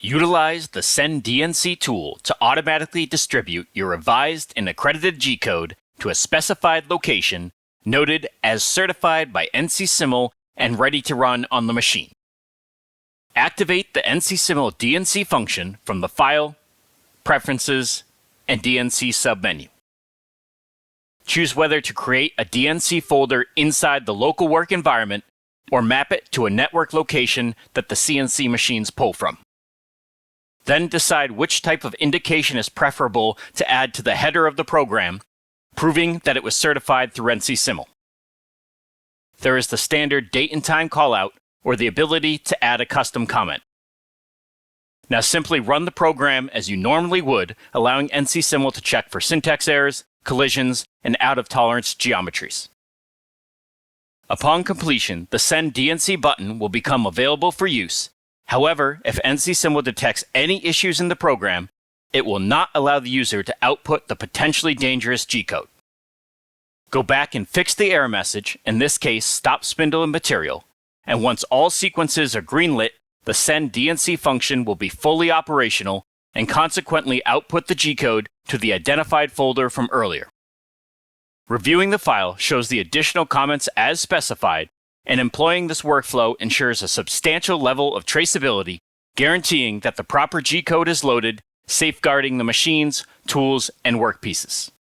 Utilize the Send DNC tool to automatically distribute your revised and accredited G-code to a specified location noted as certified by NC Simul and ready to run on the machine. Activate the NC Simul DNC function from the File, Preferences, and DNC submenu. Choose whether to create a DNC folder inside the local work environment or map it to a network location that the CNC machines pull from. Then decide which type of indication is preferable to add to the header of the program, proving that it was certified through NC Simul. There is the standard date and time callout or the ability to add a custom comment. Now simply run the program as you normally would, allowing NC Simul to check for syntax errors, collisions, and out-of-tolerance geometries. Upon completion, the Send DNC button will become available for use. However, if NC Simul detects any issues in the program, it will not allow the user to output the potentially dangerous G-code. Go back and fix the error message, in this case stop spindle and material, and once all sequences are greenlit, the Send DNC function will be fully operational and consequently output the G-code to the identified folder from earlier. Reviewing the file shows the additional comments as specified, and employing this workflow ensures a substantial level of traceability, guaranteeing that the proper G-code is loaded, safeguarding the machines, tools, and workpieces.